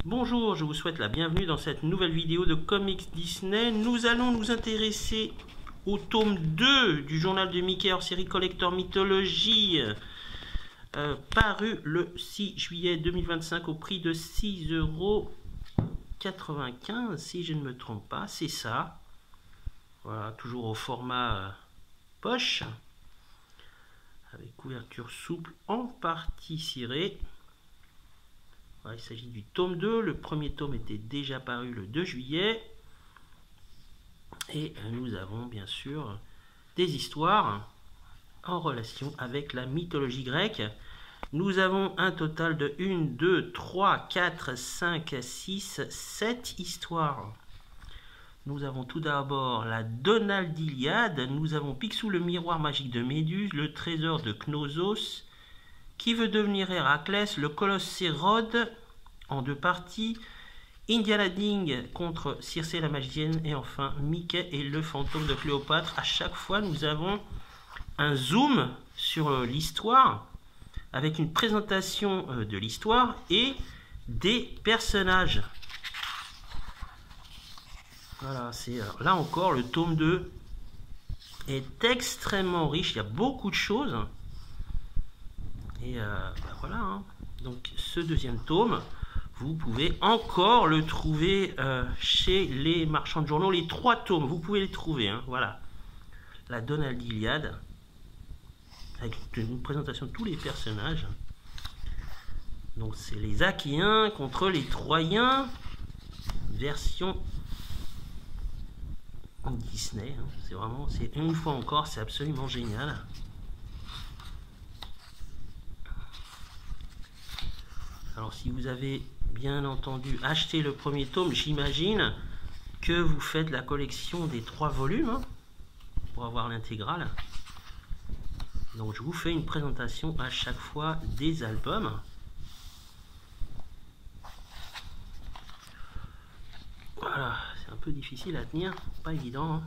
Bonjour, je vous souhaite la bienvenue dans cette nouvelle vidéo de Comics Disney. Nous allons nous intéresser au tome 2 du journal de Mickey hors série Collector Mythologie, paru le 6 juillet 2025 au prix de 6,95 € si je ne me trompe pas, c'est ça. Voilà, toujours au format poche, avec couverture souple en partie cirée. Voilà, il s'agit du tome 2. Le premier tome était déjà paru le 2 juillet. Et nous avons bien sûr des histoires en relation avec la mythologie grecque. Nous avons un total de 1, 2, 3, 4, 5, 6, 7 histoires. Nous avons tout d'abord la Donaldiliade. Nous avons Picsou, le miroir magique de Méduse, le trésor de Knossos, qui veut devenir Héraclès, le colosse Hérode en 2 parties, Indiana Ding contre Circé la magicienne, et enfin Mickey et le fantôme de Cléopâtre. À chaque fois, nous avons un zoom sur l'histoire avec une présentation de l'histoire et des personnages. Voilà, c'est là encore le tome 2 est extrêmement riche, il y a beaucoup de choses. Et voilà, hein. Donc ce deuxième tome, vous pouvez encore le trouver chez les marchands de journaux. Les 3 tomes, vous pouvez les trouver, hein. Voilà, la Donaldiliade, avec une présentation de tous les personnages. Donc c'est les Achéens contre les Troyens, version Disney, hein. C'est vraiment, c'est une fois encore, c'est absolument génial. Alors si vous avez bien entendu acheté le premier tome, j'imagine que vous faites la collection des 3 volumes, hein, pour avoir l'intégrale. Donc je vous fais une présentation à chaque fois des albums. Voilà, c'est un peu difficile à tenir, pas évident, hein.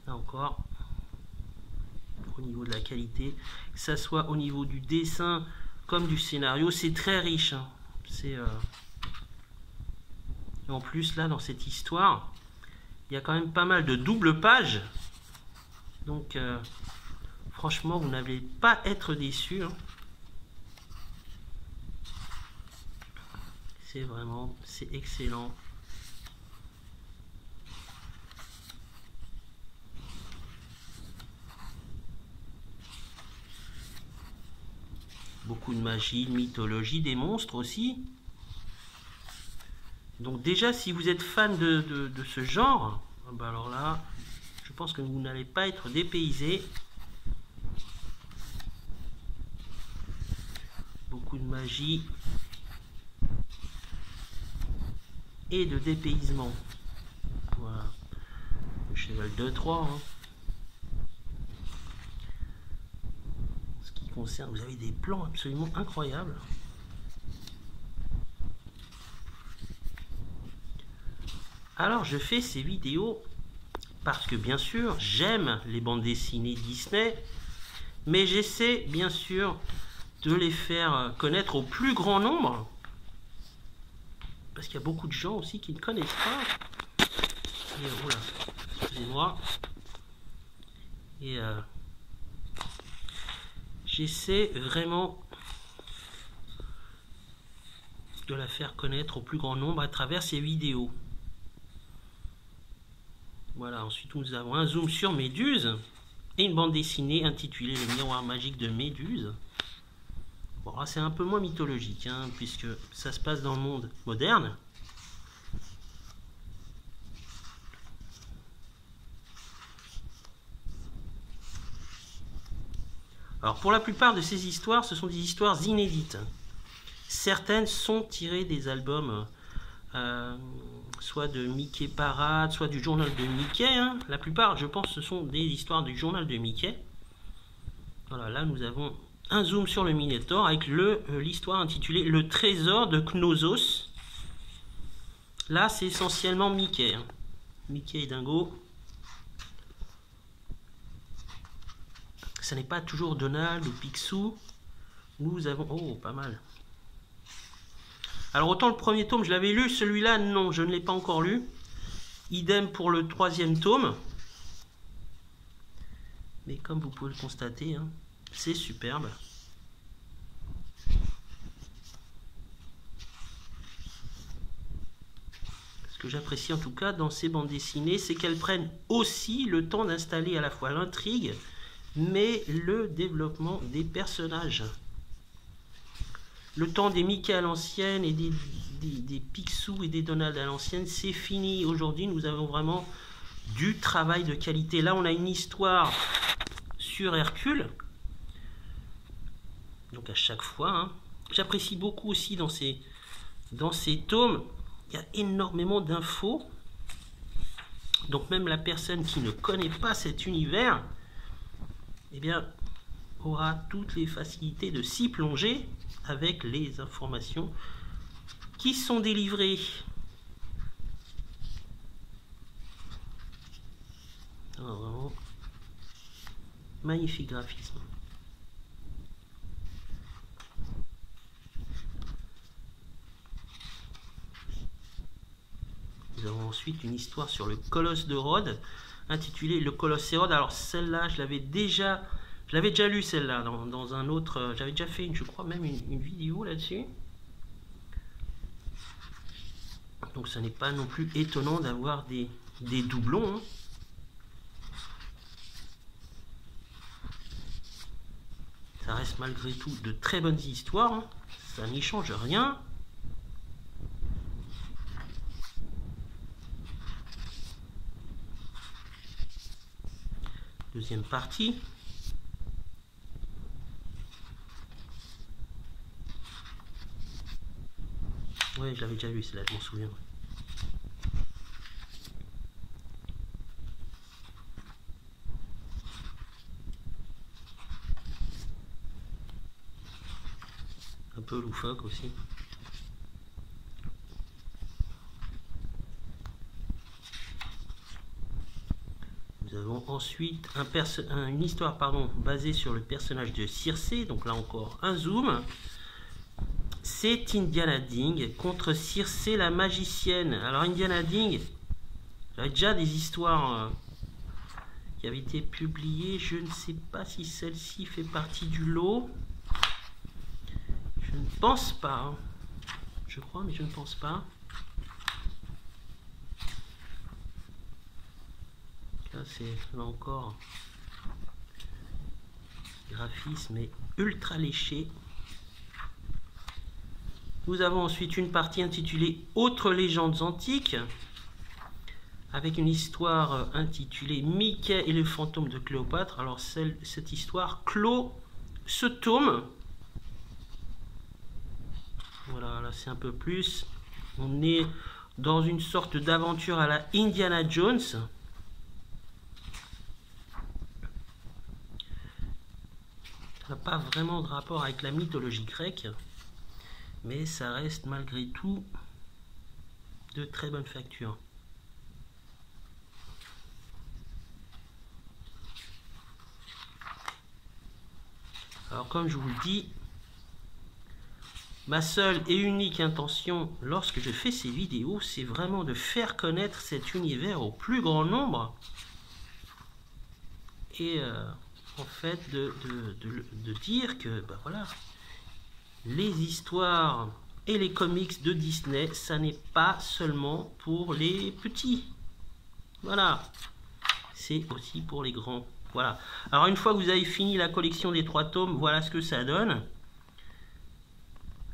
Là encore, au niveau de la qualité, que ça soit au niveau du dessin comme du scénario, c'est très riche, hein. C'est en plus là dans cette histoire, il y a quand même pas mal de doubles pages. Donc franchement, vous n'allez pas être déçus, hein. C'est vraiment, c'est excellent. Beaucoup de magie, de mythologie, des monstres aussi. Donc déjà, si vous êtes fan de ce genre, ben alors là, je pense que vous n'allez pas être dépaysé. Beaucoup de magie et de dépaysement. Voilà. Le cheval de Troie, hein. Ce qui concerne, vous avez des plans absolument incroyables. Alors je fais ces vidéos parce que bien sûr j'aime les bandes dessinées Disney, mais j'essaie bien sûr de les faire connaître au plus grand nombre, parce qu'il y a beaucoup de gens aussi qui ne connaissent pas. Et voilà, excusez-moi. Et j'essaie vraiment de la faire connaître au plus grand nombre à travers ces vidéos. Voilà, ensuite nous avons un zoom sur Méduse et une bande dessinée intitulée Le miroir magique de Méduse. Bon, là c'est un peu moins mythologique, hein, puisque ça se passe dans le monde moderne. Alors pour la plupart de ces histoires, ce sont des histoires inédites. Certaines sont tirées des albums soit de Mickey Parade, soit du journal de Mickey, hein. La plupart, je pense, ce sont des histoires du journal de Mickey. Voilà, là nous avons un zoom sur le Minotaure avec l'histoire intitulée Le trésor de Knossos. Là, c'est essentiellement Mickey, hein. Mickey et Dingo. Ça n'est pas toujours Donald ou Picsou. Nous avons... Oh, pas mal. Alors autant le premier tome, je l'avais lu, celui-là, non, je ne l'ai pas encore lu. Idem pour le 3e tome. Mais comme vous pouvez le constater, hein, c'est superbe. Ce que j'apprécie en tout cas dans ces bandes dessinées, c'est qu'elles prennent aussi le temps d'installer à la fois l'intrigue, mais le développement des personnages. Le temps des Mickey à l'ancienne et des Picsou et des Donald à l'ancienne, c'est fini. Aujourd'hui, nous avons vraiment du travail de qualité. Là, on a une histoire sur Hercule. Donc à chaque fois, hein. J'apprécie beaucoup aussi dans ces tomes, il y a énormément d'infos. Donc même la personne qui ne connaît pas cet univers, eh bien, aura toutes les facilités de s'y plonger avec les informations qui sont délivrées. Alors, vraiment, magnifique graphisme. Nous avons ensuite une histoire sur le colosse de Rhodes, intitulée Le Colosse et Rhodes. Alors celle-là, je l'avais déjà lu celle-là dans un autre. J'avais déjà fait, je crois même une vidéo là-dessus. Donc ça n'est pas non plus étonnant d'avoir des doublons. Hein. Ça reste malgré tout de très bonnes histoires. Hein. Ça n'y change rien. Deuxième partie. Ouais, je l'avais déjà lu, celle-là, je m'en souviens. Un peu loufoque aussi. Nous avons ensuite une histoire basée sur le personnage de Circé. Donc là encore un zoom. C'est Indiana Ding contre Circé la magicienne. Alors Indiana Ding, j'avais déjà des histoires qui avaient été publiées. Je ne sais pas si celle-ci fait partie du lot. Je ne pense pas. Hein. Je crois, mais je ne pense pas. Là, c'est là encore graphisme est ultra léché. Nous avons ensuite une partie intitulée Autres légendes antiques, avec une histoire intitulée Mickey et le fantôme de Cléopâtre. Alors cette histoire clôt ce tome. Voilà, là c'est un peu plus. On est dans une sorte d'aventure à la Indiana Jones. Ça n'a pas vraiment de rapport avec la mythologie grecque, mais ça reste malgré tout de très bonne facture. Alors comme je vous le dis, ma seule et unique intention lorsque je fais ces vidéos, c'est vraiment de faire connaître cet univers au plus grand nombre et en fait de dire que ben voilà, les histoires et les comics de Disney, ça n'est pas seulement pour les petits. Voilà, c'est aussi pour les grands. Voilà. Alors une fois que vous avez fini la collection des 3 tomes, voilà ce que ça donne.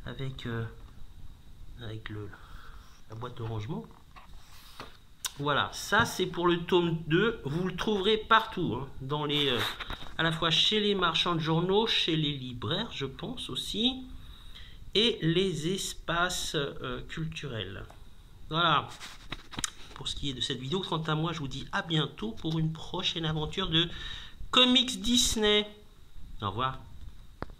Avec la boîte de rangement. Voilà, ça c'est pour le tome 2. Vous le trouverez partout, hein, dans les, à la fois chez les marchands de journaux, chez les libraires, je pense aussi, et les espaces culturels. Voilà, pour ce qui est de cette vidéo. Quant à moi, je vous dis à bientôt pour une prochaine aventure de comics Disney. Au revoir.